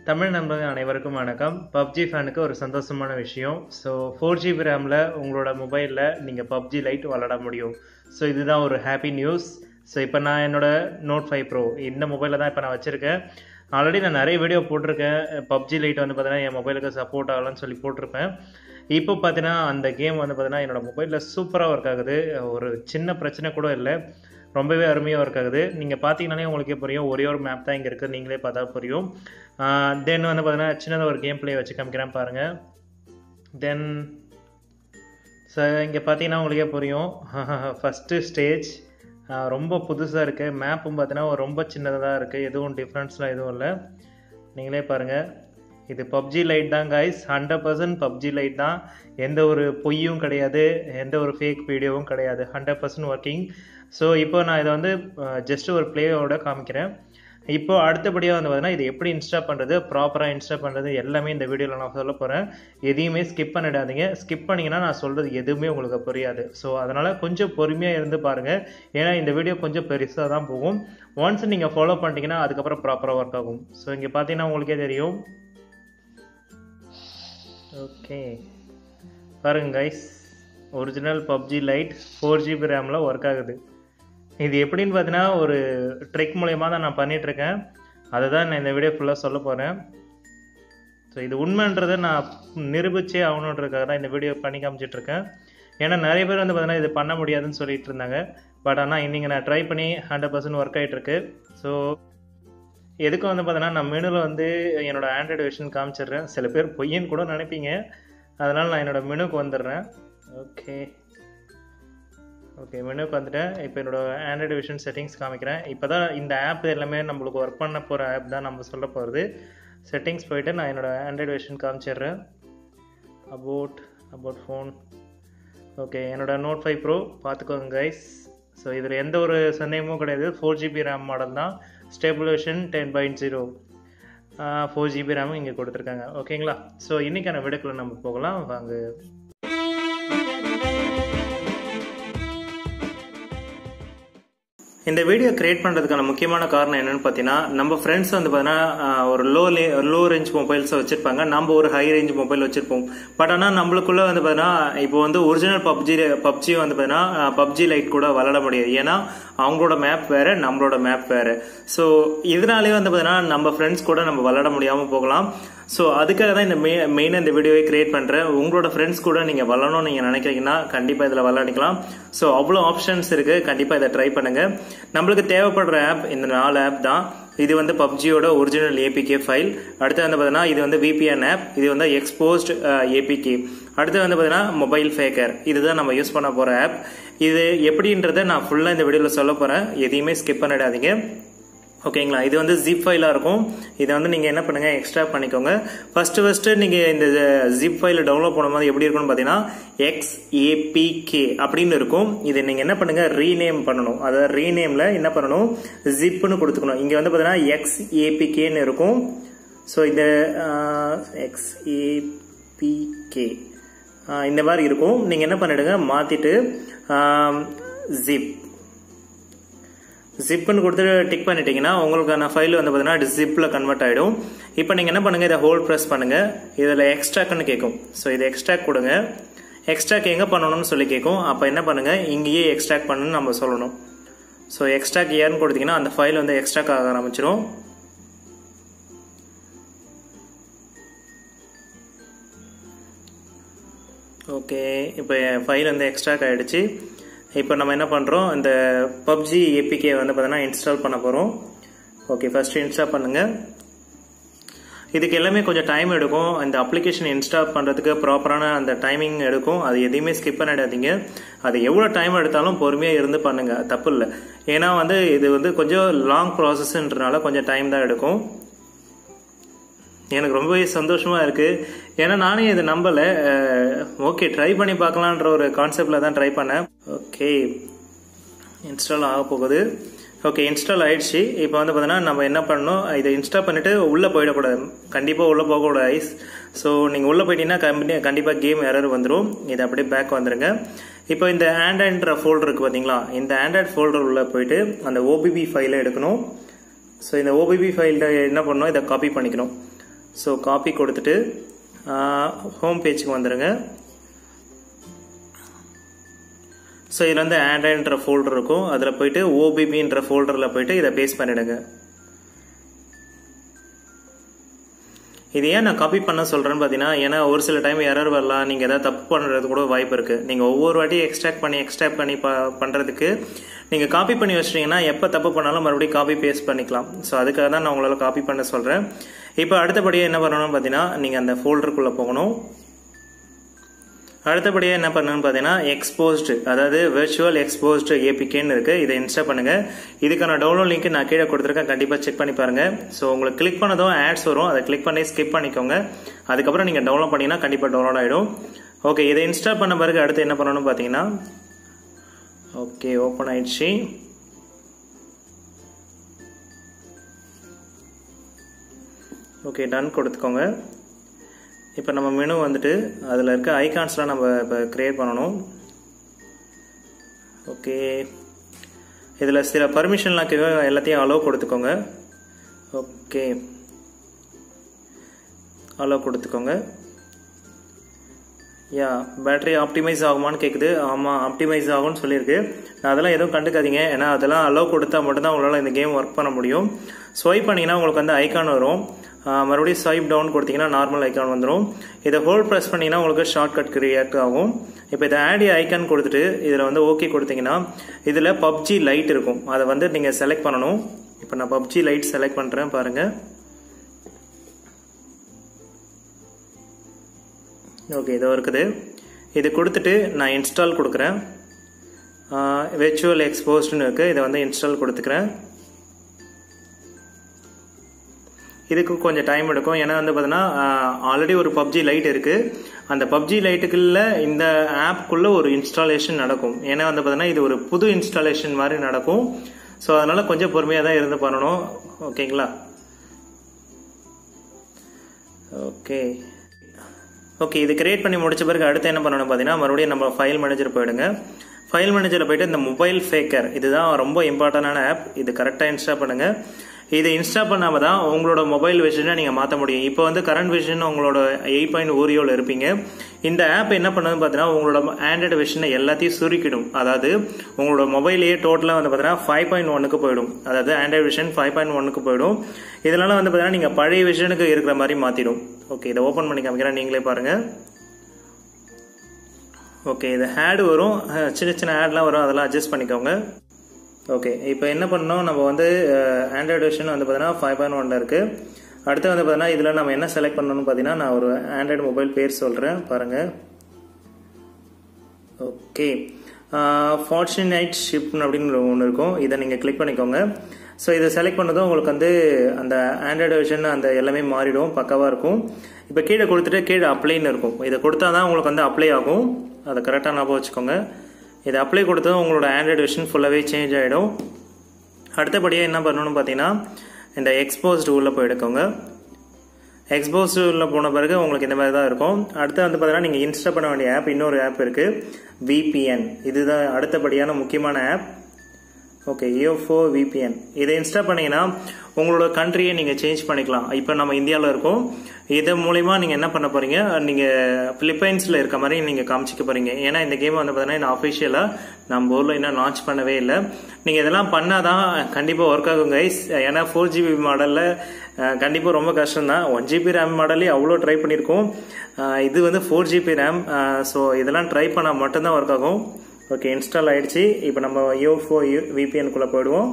தமிழ் நண்பர்கள் அனைவருக்கும் வணக்கம். பப்ஜி ஃபேனுக்கு ஒரு சந்தோஷமான விஷயம். ஸோ 4GB ரேமில் உங்களோட மொபைலில் நீங்கள் பப்ஜி லைட் விளாட முடியும். ஸோ இதுதான் ஒரு ஹாப்பி நியூஸ். ஸோ இப்போ நான் என்னோட Note 5 Pro இந்த மொபைலில் தான் இப்போ நான் வச்சுருக்கேன். ஆல்ரெடி நான் நிறைய வீடியோ போட்டிருக்கேன். பப்ஜி லைட் வந்து பார்த்தீங்கன்னா என் மொபைலுக்கு சப்போர்ட் ஆகலான்னு சொல்லி போட்டிருப்பேன். இப்போ பார்த்தீங்கன்னா அந்த கேம் வந்து பார்த்தீங்கன்னா என்னோடய மொபைலில் சூப்பராக ஒர்க் ஆகுது. ஒரு சின்ன பிரச்சனை கூட இல்லை, ரொம்பவே அருமையாக ஒர்க் ஆகுது. நீங்கள் பார்த்தீங்கன்னாலே உங்களுக்கே புரியும், ஒரே ஒரு மேப் தான் இங்கே இருக்குது, நீங்களே பார்த்தா புரியும். தென் வந்து பார்த்தீங்கன்னா சின்னதாக ஒரு கேம் பிளே வச்சு காமிக்கிறேன் பாருங்கள். தென் இங்கே பார்த்தீங்கன்னா உங்களுக்கே புரியும், ஃபஸ்ட்டு ஸ்டேஜ் ரொம்ப புதுசாக இருக்குது. மேப்பும் பார்த்தீங்கன்னா ரொம்ப சின்னதாக இருக்குது, எதுவும் டிஃப்ரென்ஸ்லாம் எதுவும் இல்லை. நீங்களே பாருங்கள், இது பப்ஜி லைட் தான் கைஸ், 100% பப்ஜி லைட் தான். எந்த ஒரு பொய்யும் கிடையாது, எந்த ஒரு ஃபேக் வீடியோவும் கிடையாது, 100% ஒர்க்கிங். ஸோ இப்போ நான் இதை வந்து ஜஸ்ட் ஒரு ப்ளேயோட காமிக்கிறேன். இப்போ அடுத்தபடியாக வந்து பார்த்தீங்கன்னா இது எப்படி இன்ஸ்டால் பண்ணுறது, ப்ராப்பராக இன்ஸ்டால் பண்ணுறது எல்லாமே இந்த வீடியோவில் நான் சொல்ல போகிறேன். எதையுமே ஸ்கிப் பண்ணிடாதீங்க. ஸ்கிப் பண்ணிங்கன்னா நான் சொல்கிறது எதுவுமே உங்களுக்கு புரியாது. ஸோ அதனால் கொஞ்சம் பொறுமையாக இருந்து பாருங்கள், ஏன்னா இந்த வீடியோ கொஞ்சம் பெருசாக தான் போகும். ஒன்ஸ் நீங்கள் ஃபாலோ பண்ணிட்டீங்கன்னா அதுக்கப்புறம் ப்ராப்பராக ஒர்க் ஆகும். ஸோ இங்கே பார்த்தீங்கன்னா உங்களுக்கே தெரியும். ஓகே பாருங்க guys, original PUBG lite 4GB ரேமில் ஒர்க் ஆகுது. இது எப்படின்னு பார்த்தீங்கன்னா ஒரு ட்ரிக் மூலயமா தான் நான் பண்ணிகிட்ருக்கேன். அதை தான் நான் இந்த வீடியோ ஃபுல்லாக சொல்ல போகிறேன். ஸோ இது உண்மைன்றதை நான் நிரூபித்தே ஆகணுன்றதுக்காக தான் இந்த வீடியோ பண்ணி காமிச்சிட்ருக்கேன். ஏன்னா நிறைய பேர் வந்து பார்த்தீங்கன்னா இது பண்ண முடியாதுன்னு சொல்லிட்டு இருந்தாங்க. பட் ஆனால் இன்றைக்கி நான் ட்ரை பண்ணி 100% ஒர்க் ஆகிட்டுருக்கு. ஸோ எதுக்கு வந்து பார்த்தீங்கன்னா நான் மெனுவில் வந்து என்னோடய ஆண்ட்ராய்டு வெர்ஷன் காமிச்சிடுறேன். சில பேர் பொய்யன்னு கூட நினைப்பீங்க, அதனால் நான் என்னோடய மெனுக்கு வந்துடுறேன். ஓகே மெனுக்கு வந்துட்டேன். இப்போ என்னோடய ஆண்ட்ராய்டு வெர்ஷன் செட்டிங்ஸ் காமிக்கிறேன். இப்போ தான் இந்த ஆப் எல்லாமே நம்மளுக்கு ஒர்க் பண்ண போகிற ஆப் தான் நம்ம சொல்ல போகிறது. செட்டிங்ஸ் போயிட்டு நான் என்னோடய ஆண்ட்ராய்டு வெர்ஷன் காமிச்சிடுறேன். About phone. ஓகே என்னோடய Note 5 Pro பார்த்துக்கோங்க கைஸ். ஸோ இதில் எந்த ஒரு சந்தேகமும் கிடையாது, 4GB ரேம் மாடல் தான். ஸ்டேபிள் வெர்ஷன் 10.0, 4GB ரேமும் இங்கே கொடுத்துருக்காங்க. ஓகேங்களா? ஸோ இன்றைக்கான வீடியோக்குள்ள நம்ம போகலாம் வாங்க. இந்த வீடியோ கிரியேட் பண்ணுறதுக்கான முக்கியமான காரணம் என்னன்னு பார்த்தீங்கன்னா, நம்ம ஃப்ரெண்ட்ஸ் வந்து பார்த்தீங்கன்னா ஒரு லோ ரேஞ்ச் மொபைல்ஸை வச்சுருப்பாங்க, நம்ம ஒரு ஹை ரேஞ்ச் மொபைல் வச்சுருப்போம். பட் ஆனால் நம்மளுக்குள்ளே வந்து பார்த்தீங்கன்னா இப்போ வந்து ஒரிஜினல் பப்ஜி வந்து பார்த்தீங்கன்னா பப்ஜி லைட் கூட விளாட முடியாது. ஏன்னா அவங்களோட மேப் வேறு, நம்மளோட மேப் வேறு. ஸோ இதனாலே வந்து பார்த்தீங்கன்னா நம்ம ஃப்ரெண்ட்ஸ் கூட நம்ம விளாட முடியாமல் போகலாம். ஸோ அதுக்காக தான் இந்த மெயினாக இந்த வீடியோவை கிரியேட் பண்ணுறேன். உங்களோட ஃப்ரெண்ட்ஸ் கூட நீங்கள் விளாடணும்னு நீங்கள் நினைக்கிறீங்கன்னா கண்டிப்பாக இதில் விளாடிக்கலாம். ஸோ அவ்வளோ ஆப்ஷன்ஸ் இருக்குது, கண்டிப்பாக இதை ட்ரை பண்ணுங்கள். நம்மளுக்கு தேவைப்படுற ஆப் இந்த 4 ஆப் தான். இது வந்து பப்ஜியோட ஒரிஜினல் ஏபிகே ஃபைல். அடுத்து வந்து பார்த்தீங்கன்னா இது வந்து VPN ஆப், இது வந்து எக்ஸ்போஸ்ட் ஏபிகே. அடுத்து வந்து பார்த்தீங்கன்னா மொபைல் ஃபேக்கர், இதுதான் நம்ம யூஸ் பண்ண போகிற ஆப். இது எப்படின்றத நான் ஃபுல்லாக இந்த வீடியோவில் சொல்ல போகிறேன், எதையுமே ஸ்கிப் பண்ணிடாதீங்க. ஓகேங்களா? இது வந்து ஜிப் ஃபைலாக இருக்கும். இதை வந்து நீங்கள் என்ன பண்ணுங்கள், எக்ஸ்ட்ராக்ட் பண்ணிக்கோங்க. ஃபஸ்ட்டு நீங்கள் இந்த ஜிப் ஃபைலை டவுன்லோட் பண்ணும்போது எப்படி இருக்கும்னு பார்த்தீங்கன்னா XAPK அப்படின்னு இருக்கும். இதை நீங்கள் என்ன பண்ணுங்கள், ரீநேம் பண்ணணும். அதாவது ரீநேமில் என்ன பண்ணணும், ஜிப்னு கொடுத்துக்கணும். இங்கே வந்து பார்த்தீங்கன்னா XAPKன்னு இருக்கும். ஸோ இந்த XAPK இந்த மாதிரி இருக்கும். நீங்கள் என்ன பண்ணிடுங்க, மாற்றிட்டு ஜிப்னு கொடுத்துட்டு டிக் பண்ணிட்டீங்கன்னா உங்களுக்கான ஃபைல் வந்து பார்த்தீங்கன்னா ஜிப்பில் கன்வெர்ட் ஆகிடும். இப்போ நீங்கள் என்ன பண்ணுங்கள், இதை ஹோல்ட் ப்ரெஸ் பண்ணுங்கள். இதில் எக்ஸ்ட்ராக்ட்னு கேட்கும். ஸோ இதை எக்ஸ்ட்ராக்ட் கொடுங்க. எக்ஸ்ட்ராக்ட் எங்கே பண்ணணும்னு சொல்லி கேட்கும். அப்போ என்ன பண்ணுங்கள், இங்கேயே எக்ஸ்ட்ராக்ட் பண்ணணும்னு நம்ம சொல்லணும். ஸோ எக்ஸ்ட்ராக்ட் ஏன்னு கொடுத்தீங்கன்னா அந்த ஃபைல் வந்து எக்ஸ்ட்ராக்ட் ஆக ஆரம்பிச்சிடும். ஓகே இப்போ ஃபைல் வந்து எக்ஸ்ட்ராக்ட் ஆகிடுச்சு. இப்போ நம்ம என்ன பண்ணுறோம், இந்த பப்ஜி ஏபிகே வந்து பார்த்தீங்கன்னா இன்ஸ்டால் பண்ண போகிறோம். ஓகே ஃபர்ஸ்ட் இன்ஸ்டால் பண்ணுங்கள். இதுக்கு எல்லாமே கொஞ்சம் டைம் எடுக்கும். இந்த அப்ளிகேஷன் இன்ஸ்டால் பண்ணுறதுக்கு ப்ராப்பரான அந்த டைமிங் எடுக்கும். அது எதையுமே ஸ்கிப் பண்ணிடாதீங்க. அது எவ்வளோ டைம் எடுத்தாலும் பொறுமையாக இருந்து பண்ணுங்கள், தப்பு இல்லை. ஏன்னா வந்து இது வந்து கொஞ்சம் லாங் ப்ராசஸ்ன்றனால கொஞ்சம் டைம் தான் எடுக்கும். எனக்கு ரொம்பவே சந்தோஷமாக இருக்குது, ஏன்னா நானே இதை நம்பலை. ஓகே ட்ரை பண்ணி பார்க்கலான்ற ஒரு கான்செப்டில் தான் ட்ரை பண்ணேன். ஓகே இன்ஸ்டால் ஆக போகுது. ஓகே இன்ஸ்டால் ஆகிடுச்சு. இப்போ வந்து பார்த்தீங்கன்னா நம்ம என்ன பண்ணணும், இதை இன்ஸ்டால் பண்ணிவிட்டு உள்ளே போயிடக்கூடாது, கண்டிப்பாக உள்ளே போகக்கூடாது. ஸோ நீங்கள் உள்ளே போயிட்டீங்கன்னா கண்டிப்பாக கேம் எரர் வந்துடும். இதை அப்படியே பேக் வந்துடுங்க. இப்போ இந்த ஆண்ட்ராய்டுன்ற ஃபோல்டர் இருக்குது பார்த்தீங்களா, இந்த ஆண்ட்ராய்டு ஃபோல்டர் உள்ளே போயிட்டு அந்த OBB ஃபைலை எடுக்கணும். ஸோ இந்த OBB ஃபைலில் என்ன பண்ணணும், இதை காப்பி பண்ணிக்கணும். ஸோ காப்பி கொடுத்துட்டு ஹோம் பேஜுக்கு வந்துடுங்க. ஸோ இதில் வந்து ஆண்ட்ராய்டுன்ற ஃபோல்டர் இருக்கும், அதில் போயிட்டு ஓபிபின்ற ஃபோல்டரில் போயிட்டு இதை பேஸ்ட் பண்ணிவிடுங்க. இது ஏன் நான் காப்பி பண்ண சொல்கிறேன்னு பார்த்தீங்கன்னா, ஏன்னா ஒரு சில டைம் எரர் வரலாம், நீங்கள் எதாவது தப்பு பண்ணுறது கூட வாய்ப்பு இருக்குது. நீங்கள் ஒவ்வொரு வாட்டி எக்ஸ்ட்ராக்ட் பண்ணி பண்ணுறதுக்கு நீங்கள் காப்பி பண்ணி வச்சிட்டிங்கன்னா எப்போ தப்பு பண்ணாலும் மறுபடியும் காப்பி பேஸ்ட் பண்ணிக்கலாம். ஸோ அதுக்காக தான் நான் உங்களால் காப்பி பண்ண சொல்கிறேன். இப்போ அடுத்தபடியாக என்ன பண்ணணும்னு பார்த்தீங்கன்னா, நீங்கள் அந்த ஃபோல்டருக்குள்ளே போகணும். அடுத்தபடியாக என்ன பண்ணணும்னு பார்த்தீங்கன்னா, எக்ஸ்போஸ்டு, அதாவது விர்ச்சுவல் எக்ஸ்போஸ்டு ஏபிகேன்னு இருக்குது. இதை இன்ஸ்டால் பண்ணுங்கள். இதுக்கான டவுன்லோட் லிங்க் நான் கீழே கொடுத்துருக்கேன், கண்டிப்பாக செக் பண்ணி பாருங்கள். ஸோ உங்களுக்கு கிளிக் பண்ணதும் ஆட்ஸ் வரும், அதை கிளிக் பண்ணி ஸ்கிப் பண்ணிக்கோங்க. அதுக்கப்புறம் நீங்கள் டவுன்லோட் பண்ணிங்கன்னா கண்டிப்பாக டவுன்லோட் ஆகிடும். ஓகே, இதை இன்ஸ்டால் பண்ண பிறகு அடுத்து என்ன பண்ணணும்னு பார்த்தீங்கன்னா, ஓகே ஓப்பன் ஆயிடுச்சு. ஓகே டன் கொடுத்துக்கோங்க. இப்போ நம்ம மெனு வந்துட்டு அதில் இருக்க ஐகான்ஸ்லாம் நம்ம இப்போ கிரியேட் பண்ணணும். ஓகே, இதில் சில பர்மிஷன்லாம் எல்லாத்தையும் அலோவ் கொடுத்துக்கோங்க. ஓகே அலோவ் கொடுத்துக்கோங்க. யா, பேட்டரி ஆப்டிமைஸ் ஆகுமான்னு கேட்குது. ஆமாம், ஆப்டிமைஸ் ஆகும்னு சொல்லியிருக்கு. நான் அதெல்லாம் எதுவும் கண்டுக்காதீங்க, ஏன்னா அதெல்லாம் அலோவ் கொடுத்தா மட்டும்தான் உங்களால் இந்த கேம் ஒர்க் பண்ண முடியும். ஸ்வைப் பண்ணிங்கன்னா உங்களுக்கு வந்து ஐகான் வரும், மறுபடியும் ஸ்வைப் டவுன் கொடுத்தீங்கன்னா நார்மல் ஐக்கான் வந்துடும். இதை ஹோல்ட் ப்ரெஸ் பண்ணிங்கன்னா உங்களுக்கு ஷார்ட்கட் கிரியேட் ஆகும். இப்போ இதை ஆட் ஐக்கான் கொடுத்துட்டு இதில் வந்து ஓகே கொடுத்தீங்கன்னா இதில் பப்ஜி லைட் இருக்கும், அதை வந்து நீங்கள் செலக்ட் பண்ணணும். இப்போ நான் பப்ஜி லைட் செலக்ட் பண்ணுறேன் பாருங்கள். ஓகே, இதோ இருக்குது. இது கொடுத்துட்டு நான் இன்ஸ்டால் கொடுக்குறேன். விர்ச்சுவல் எக்ஸ்போஸ்டுன்னு இருக்குது, இதை வந்து இன்ஸ்டால் கொடுத்துக்கிறேன். இதுக்கு கொஞ்சம் டைம் எடுக்கும், ஏன்னா வந்து பார்த்தீங்கன்னா ஆல்ரெடி ஒரு பப்ஜி லைட் இருக்குது. அந்த பப்ஜி லைட்டுக்குள்ள இந்த ஆப்குள்ளே ஒரு இன்ஸ்டாலேஷன் நடக்கும். ஏன்னா வந்து பார்த்தீங்கன்னா இது ஒரு புது இன்ஸ்டாலேஷன் மாதிரி நடக்கும். ஸோ அதனால் கொஞ்சம் பொறுமையாக தான் இருந்து பண்ணணும். ஓகேங்களா? ஓகே ஓகே, இது கிரியேட் பண்ணி முடிச்ச பிறகு அடுத்து என்ன பண்ணணும் பார்த்தீங்கன்னா, மறுபடியும் நம்ம ஃபைல் மேனேஜர் போயிடுங்க. ஃபைல் மேனேஜரில் போயிட்டு இந்த மொபைல் ஃபேக்கர், இதுதான் ரொம்ப இம்பார்ட்டண்டான ஆப். இது கரெக்டாக இன்ஸ்டால் பண்ணுங்கள். இதை இன்ஸ்டால் பண்ணாமல் தான் உங்களோட மொபைல் வெர்ஷனை நீங்கள் மாற்ற முடியும். இப்போ வந்து கரண்ட் வெர்ஷன் உங்களோட 8.0 இருப்பீங்க. இந்த ஆப் என்ன பண்ணுதுன்னு பார்த்தீங்கன்னா, உங்களோட ஆண்ட்ராய்டு வெர்ஷனை எல்லாத்தையும் சுருக்கிடும். அதாவது உங்களோட மொபைலையே டோட்டலாக வந்து பார்த்தீங்கன்னா 5.1க்கு போயிடும். அதாவது ஆண்ட்ராய்டு வெர்ஷன் 5.1க்கு போயிடும். இதனால வந்து பார்த்தீங்கன்னா நீங்கள் பழைய வெர்ஷனுக்கு இருக்கிற மாதிரி மாற்றிடும். ஓகே, இதை ஓப்பன் பண்ணி காமிக்கிறேன், நீங்களே பாருங்கள். ஓகே, இது ஆட் வரும், சின்ன சின்ன ஆட்லாம் வரும், அதெல்லாம் அட்ஜஸ்ட் பண்ணிக்கோங்க. ஓகே, இப்போ என்ன பண்ணோம், நம்ம வந்து ஆண்ட்ராய்டு வெர்ஷன் வந்து பார்த்தீங்கன்னா 5.1 இருக்குது. அடுத்து வந்து பார்த்தீங்கன்னா இதில் நம்ம என்ன செலக்ட் பண்ணணும்னு பார்த்தீங்கன்னா, நான் ஒரு ஆண்ட்ராய்டு மொபைல் பேர் சொல்கிறேன் பாருங்கள். ஓகே, ஃபார்ச்சுனேட் ஷிப்னு அப்படின்னு ஒன்று இருக்கும், இதை நீங்கள் கிளிக் பண்ணிக்கோங்க. ஸோ இதை செலக்ட் பண்ணதும் உங்களுக்கு வந்து அந்த ஆண்ட்ராய்டு வெர்ஷன் அந்த எல்லாமே மாறிடும், பக்காவாக இருக்கும். இப்போ கீழே கொடுத்துட்டு கீழே அப்ளைன்னு இருக்கும், இதை கொடுத்தா தான் உங்களுக்கு வந்து அப்ளை ஆகும். அதை கரெக்டாக ஞாபகம் வச்சுக்கோங்க. இதை அப்ளை கொடுத்ததும் உங்களோட ஆண்ட்ராய்டு வெர்ஷன் ஃபுல்லாகவே சேஞ்ச் ஆகிடும். அடுத்தபடியாக என்ன பண்ணணும்னு பார்த்தீங்கன்னா, இந்த எக்ஸ்போஸ்டு உள்ளே போயிடுக்கோங்க. எக்ஸ்போஸ்டு உள்ளே போன பிறகு உங்களுக்கு இந்த மாதிரி தான் இருக்கும். அடுத்து வந்து பார்த்தீங்கன்னா நீங்கள் இன்ஸ்டால் பண்ண வேண்டிய ஆப், இன்னொரு ஆப் இருக்குது, VPN. இதுதான் அடுத்தபடியான முக்கியமான ஆப். Okay, EO4 VPN. இதை இன்ஸ்டால் பண்ணீங்கன்னா உங்களோட கண்ட்ரியை நீங்கள் சேஞ்ச் பண்ணிக்கலாம். இப்போ நம்ம இந்தியாவில் இருக்கோம், இது மூலிமா நீங்கள் என்ன பண்ண போகிறீங்க, நீங்கள் பிலிப்பைன்ஸில் இருக்க மாதிரி நீங்கள் காமிச்சிக்க போகிறீங்க. ஏன்னா இந்த கேம் வந்து பார்த்தீங்கன்னா இன்னும் அஃபிஷியலாக நம்ம ஊரில் இன்னும் லான்ச் பண்ணவே இல்லை. நீங்கள் இதெல்லாம் பண்ணால் தான் கண்டிப்பாக ஒர்க் ஆகும் கைஸ். ஏன்னா 4GB மாடலில் கண்டிப்பாக ரொம்ப கஷ்டம்தான். 1GB RAM மாடலே அவ்வளோ ட்ரை பண்ணியிருக்கோம், இது வந்து 4GB RAM. ஸோ இதெல்லாம் ட்ரை பண்ணால் மட்டும்தான் ஒர்க் ஆகும். ஓகே, இன்ஸ்டால் ஆகிடுச்சு. இப்போ நம்ம EO4 VPN-குள்ளே போயிடுவோம்.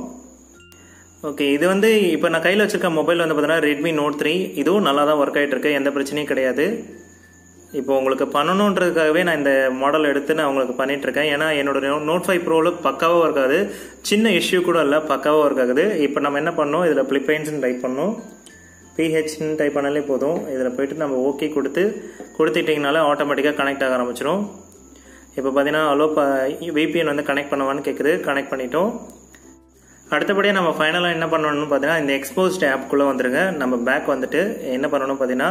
ஓகே, இது வந்து இப்போ நான் கையில் வச்சுருக்க மொபைல் வந்து பார்த்தீங்கன்னா Redmi Note 3. இதுவும் நல்லா தான் ஒர்க் ஆகிட்டு இருக்கு, எந்த பிரச்சனையும் கிடையாது. இப்போ உங்களுக்கு பண்ணணுன்றதுக்காகவே நான் இந்த மாடல் எடுத்து நான் உங்களுக்கு பண்ணிகிட்ருக்கேன். ஏன்னா என்னோட Note 5 Proவில் பக்காவாக ஒர்க் ஆகுது, சின்ன இஷ்யூ கூட இல்லை, பக்காவாக ஒர்க் ஆகுது. இப்போ நம்ம என்ன பண்ணோம், இதில் பிலிப்பைன்ஸ்னு டைப் பண்ணோம், PHன்னு டைப் பண்ணாலே போதும். இதில் போய்ட்டு நம்ம ஓகே கொடுத்துட்டிங்கனால ஆட்டோமேட்டிக்காக கனெக்ட் ஆக ஆரம்பிச்சிடும். இப்போ பார்த்தீங்கன்னா VPN வந்து கனெக்ட் பண்ணுவான்னு கேட்குது, கனெக்ட் பண்ணிட்டோம். அடுத்தபடியாக நம்ம ஃபைனலாக என்ன பண்ணணும்னு பார்த்தீங்கன்னா, இந்த எக்ஸ்போஸ்ட் ஆப்குள்ளே வந்துடுங்க. நம்ம பேக் வந்துட்டு என்ன பண்ணணும் பார்த்தீங்கன்னா,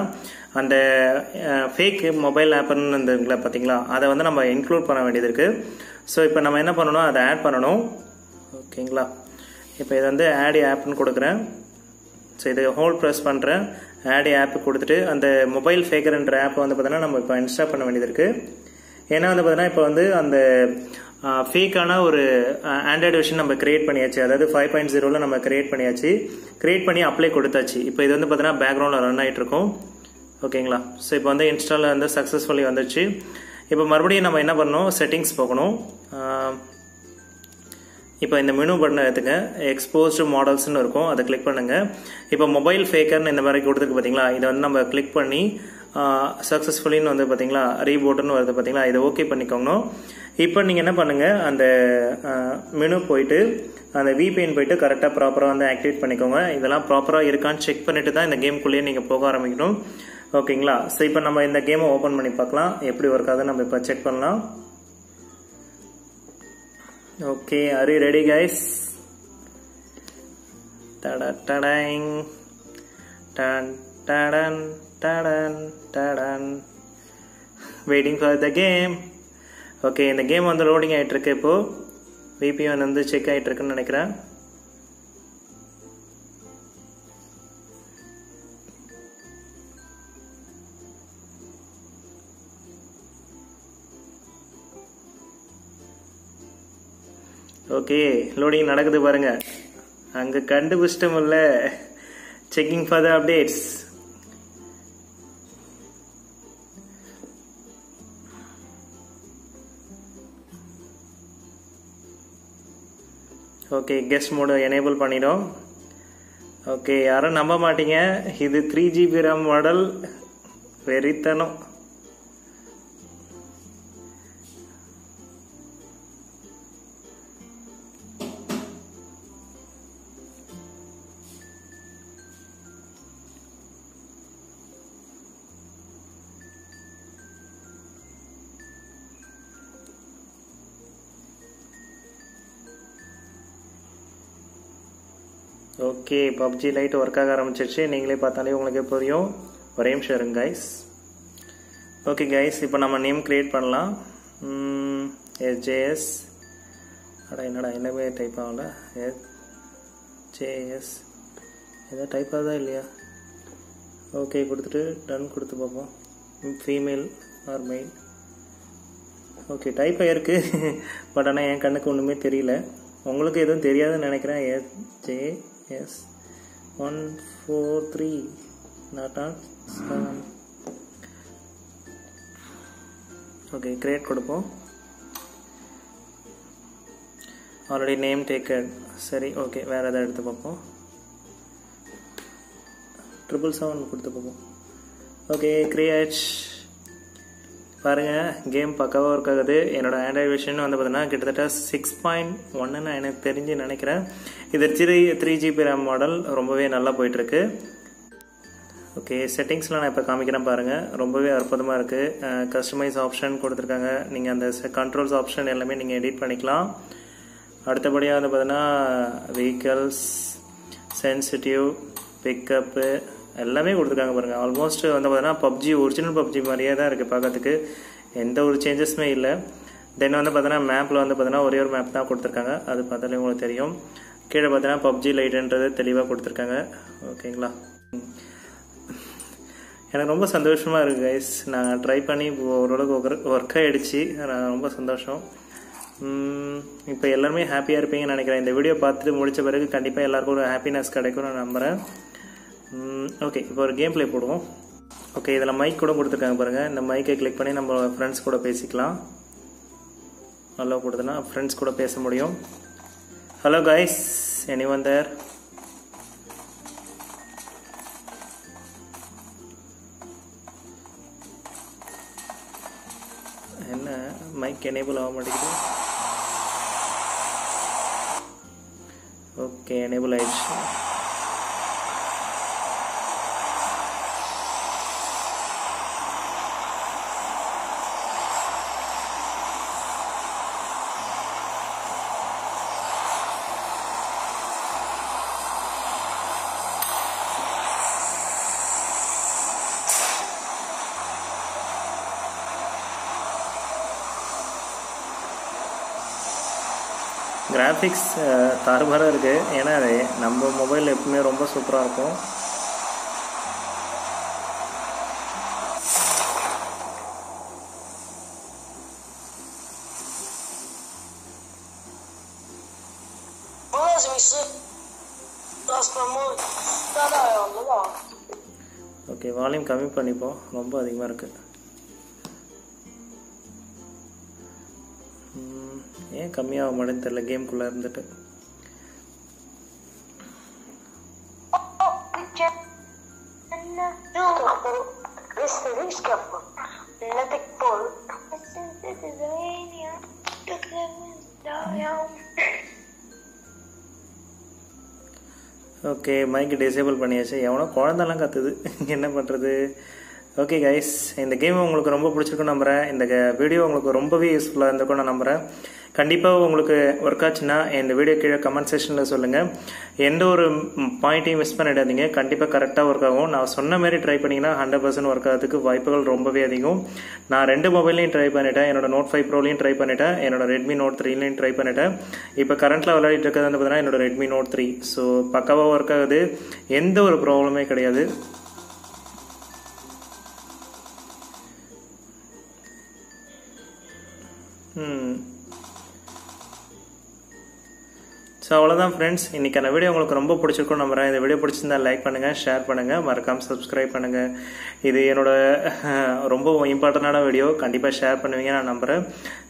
அந்த ஃபேக் மொபைல் ஆப்னு இருந்துங்களா பார்த்தீங்களா, அதை வந்து நம்ம இன்க்ளூட் பண்ண வேண்டியது இருக்குது. ஸோ இப்போ நம்ம என்ன பண்ணணும், அதை ஆட் பண்ணணும். ஓகேங்களா? இப்போ இதை வந்து ஆட் ஆப்னு கொடுக்குறேன். ஸோ இது ஹோல்ட் ப்ரெஸ் பண்ணுறேன். ஆட் ஆப் கொடுத்துட்டு அந்த மொபைல் ஃபேக்கர்ன்ற ஆப் வந்து பார்த்தீங்கன்னா நம்ம இப்போ இன்ஸ்டால் பண்ண வேண்டியது இருக்கு. ஏன்னா வந்து பார்த்தீங்கன்னா இப்போ வந்து அந்த ஃபேக்கான ஒரு ஆண்ட்ராய்டு வெர்ஷன் நம்ம கிரியேட் பண்ணியாச்சு. அதாவது 5.0 நம்ம கிரியேட் பண்ணியாச்சு. கிரியேட் பண்ணி அப்ளை கொடுத்தாச்சு. இப்போ இது வந்து பார்த்தீங்கன்னா பேக்ரவுண்டில் ரன் ஆகிட்டு இருக்கும். ஓகேங்களா? ஸோ இப்போ வந்து இன்ஸ்டால் வந்து சக்ஸஸ்ஃபுல்லி வந்துச்சு. இப்போ மறுபடியும் நம்ம என்ன பண்ணணும், செட்டிங்ஸ் போகணும். இப்போ இந்த மெனு பட்டனை எடுத்துங்க, எக்ஸ்போஸ்டு மாடல்ஸ்னு இருக்கும், அதை கிளிக் பண்ணுங்க. இப்போ மொபைல் ஃபேக்கர்னு இந்த மாதிரி கொடுத்துருக்கு பார்த்தீங்களா, இதை வந்து நம்ம கிளிக் பண்ணி சக்ஸஸ்ஃபுல்லின்னு வந்து பார்த்தீங்களா ரீபோட்டுன்னு வருது பார்த்தீங்களா, இதை ஓகே பண்ணிக்கோங்க. இப்போ நீங்கள் என்ன பண்ணுங்க, அந்த மெனு போயிட்டு அந்த VPN போயிட்டு கரெக்டாக ப்ராப்பராக வந்து ஆக்டிவேட் பண்ணிக்கோங்க. இதெல்லாம் ப்ராப்பராக இருக்கான்னு செக் பண்ணிட்டு தான் இந்த கேம்குள்ளேயே நீங்கள் போக ஆரம்பிக்கணும். ஓகேங்களா? ஸோ இப்போ நம்ம இந்த கேமை ஓப்பன் பண்ணி பார்க்கலாம், எப்படி ஒர்க் ஆகுதுன்னு நம்ம இப்போ செக் பண்ணலாம். Okay, are you ready guys? Ta-da-ta-dang, tan-ta-dan, ta-dan, ta-dan. Waiting for the game. Okay, இந்த கேம் வந்து லோடிங் ஆகிட்டு இருக்கு. இப்போ VPN வந்து செக் ஆகிட்டு இருக்குன்னு நினைக்கிறேன். ஓகே, லோடிங் நடக்குது பாருங்க. அங்க கண்டுபிடிச்சிட்டோம்ல, checking for the updates. Okay, guest mode enable பண்ணிடும். ஓகே, யாரும் நம்ப மாட்டீங்க, இது 3GB RAM மாடல். வெறித்தனம். ஓகே, PUBG லைட் ஒர்க் ஆக ஆரம்பிச்சிருச்சு. நீங்களே பார்த்தாலே உங்களுக்கு புரியும். ஒரே நிமிஷம் இருங்க கைஸ். ஓகே கைஸ், இப்போ நம்ம நேம் கிரியேட் பண்ணலாம். SJS. என்னடா என்னமே டைப் ஆகல. SJS ஏதோ டைப் ஆகுதா இல்லையா? ஓகே கொடுத்துட்டு டன் கொடுத்து பார்ப்போம். Female or male. Okay, type ஆகிருக்கு. பட் ஆனால் என் கண்ணுக்கு ஒன்றுமே தெரியல. உங்களுக்கு எதுவும் தெரியாதுன்னு நினைக்கிறேன். SJS 143 not on 7. Okay, create கொடுப்போம். Already name taken. சரி, ஓகே, வேறு எதாவது எடுத்து பார்ப்போம். 777 கொடுத்து பார்ப்போம். Okay, create. பாருங்கள், கேம் பக்காவாக ஒர்க் ஆகுது. என்னோட ஆண்ட்ராய்டு வெர்ஷன் வந்து பார்த்தீங்கன்னா கிட்டத்தட்ட 6.1ன்னு எனக்கு தெரிஞ்சு நினைக்கிறேன். இது 3GB RAM மாடல், ரொம்பவே நல்லா போயிட்டுருக்கு. ஓகே, செட்டிங்ஸ்லாம் நான் இப்போ காமிக்கிறேன் பாருங்கள். ரொம்பவே அற்புதமாக இருக்குது. கஸ்டமைஸ் ஆப்ஷன் கொடுத்துருக்காங்க. நீங்கள் அந்த கண்ட்ரோல்ஸ் ஆப்ஷன் எல்லாமே நீங்கள் எடிட் பண்ணிக்கலாம். அடுத்தபடியாக வந்து பார்த்தீங்கன்னா வெஹிக்கல்ஸ், சென்சிட்டிவ், பிக்கப்பு எல்லாமே கொடுத்துருக்காங்க பாருங்கள். ஆல்மோஸ்ட் வந்து பார்த்தீங்கன்னா PUBG ஒரிஜினல் PUBG மாதிரியே தான் இருக்குது பார்க்கறதுக்கு. எந்த ஒரு சேஞ்சஸுமே இல்லை. தென் வந்து பார்த்தீங்கன்னா மேப்பில் வந்து பார்த்தீங்கன்னா ஒரே ஒரு மேப் தான் கொடுத்துருக்காங்க. அது பார்த்தாலே உங்களுக்கு தெரியும். கீழே பார்த்தீங்கன்னா PUBG லைட்டுன்றது தெளிவாக கொடுத்துருக்காங்க. ஓகேங்களா? எனக்கு ரொம்ப சந்தோஷமாக இருக்குது கைஸ். நான் ட்ரை பண்ணி ஓரளவுக்கு ஒர்க் ஆகிடுச்சு. ரொம்ப சந்தோஷம். இப்போ எல்லாருமே ஹாப்பியாக இருப்பீங்கன்னு நினைக்கிறேன். இந்த வீடியோ பார்த்துட்டு முடித்த பிறகு கண்டிப்பாக எல்லாருக்கும் ஒரு ஹாப்பினஸ் கிடைக்கும்னு நான் நம்புகிறேன். ஓகே, இப்போ ஒரு கேம் பிளே போடுவோம். ஓகே, இதில் மைக் கூட கொடுத்துருக்காங்க பாருங்கள். இந்த மைக்கை கிளிக் பண்ணி நம்ம ஃப்ரெண்ட்ஸ் கூட பேசிக்கலாம். ஹலோ கொடுத்தனா ஃப்ரெண்ட்ஸ் கூட பேச முடியும். ஹலோ கைஸ், எனிவன் தேர்? என்ன மைக் எனேபிள் ஆக மாட்டேங்குது. ஓகே, எனேபிள் ஆயிடுச்சு. கிராஃபிக்ஸ் தாறுமாறாக இருக்குது. ஏன்னா அது நம்ம மொபைல் எப்பவுமே ரொம்ப சூப்பராக இருக்கும். ஓகே, வால்யூம் கம்மி பண்ணிப்போம், ரொம்ப அதிகமாக இருக்குது. ஏன் கம்மியாக மாட்டேன்னு தெரியல கேம்குள்ளே இருந்துட்டு. ஓகே, மைக்கு டிசேபிள் பண்ணியாச்சு. எவனோ குழந்தெல்லாம் கத்துது, என்ன பண்ணுறது. ஓகே கைஸ், இந்த கேம் உங்களுக்கு ரொம்ப பிடிச்சிருக்குன்னு நம்புகிறேன். இந்த வீடியோ உங்களுக்கு ரொம்பவே யூஸ்ஃபுல்லாக இருந்திருக்கும் நான் நம்புகிறேன். கண்டிப்பாக உங்களுக்கு ஒர்க் ஆச்சுன்னா இந்த வீடியோ கீழே கமெண்ட் செக்ஷனில் சொல்லுங்கள். எந்த ஒரு பாயிண்ட்டையும் மிஸ் பண்ணிடாதீங்க. கண்டிப்பாக கரெக்டாக ஒர்க் ஆகும். நான் சொன்ன மாதிரி ட்ரை பண்ணிங்கன்னா 100% ஒர்க் ஆகிறதுக்கு வாய்ப்புகள் ரொம்பவே அதிகம். நான் 2 மொபைல்லையும் ட்ரை பண்ணிட்டேன். என்னோட Note 5 Proலையும் ட்ரை பண்ணிட்டேன், என்னோட Redmi Note 3லையும் ட்ரை பண்ணிட்டேன். இப்போ கரண்ட்டில் விளையாடிட்டு இருக்கிறது வந்து பார்த்தீங்கன்னா என்னோட Redmi Note 3. ஸோ பக்காவாக ஒர்க் ஆகுது, எந்த ஒரு ப்ராப்ளமே கிடையாது. ஸோ அவ்வளோதான் ஃப்ரெண்ட்ஸ், இன்றைக்கான வீடியோ உங்களுக்கு ரொம்ப பிடிச்சிருக்கும் நம்புறேன். இந்த வீடியோ பிடிச்சிருந்தா லைக் பண்ணுங்கள், ஷேர் பண்ணுங்கள், மறக்காமல் சப்ஸ்கிரைப் பண்ணுங்கள். இது என்னோட ரொம்ப இம்பார்ட்டண்டான வீடியோ, கண்டிப்பாக ஷேர் பண்ணுவீங்க நான் நம்புகிறேன்.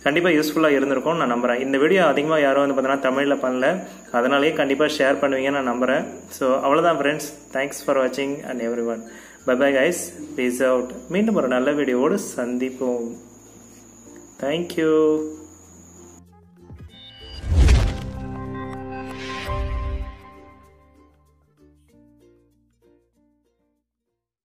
கண்டிப்பாக யூஸ்ஃபுல்லாக இருந்திருக்கும் நான் நம்புகிறேன். இந்த வீடியோ அதிகமாக யாரும் வந்து பார்த்தீங்கன்னா தமிழில் பண்ணல, அதனாலேயே கண்டிப்பாக ஷேர் பண்ணுவீங்க நான் நம்புகிறேன். ஸோ அவ்வளோதான் ஃப்ரெண்ட்ஸ், தேங்க்ஸ் ஃபார் வாட்சிங் and everyone. Bye bye guys, peace out. மீண்டும் ஒரு நல்ல வீடியோவோடு சந்திப்போம். தேங்க்யூ.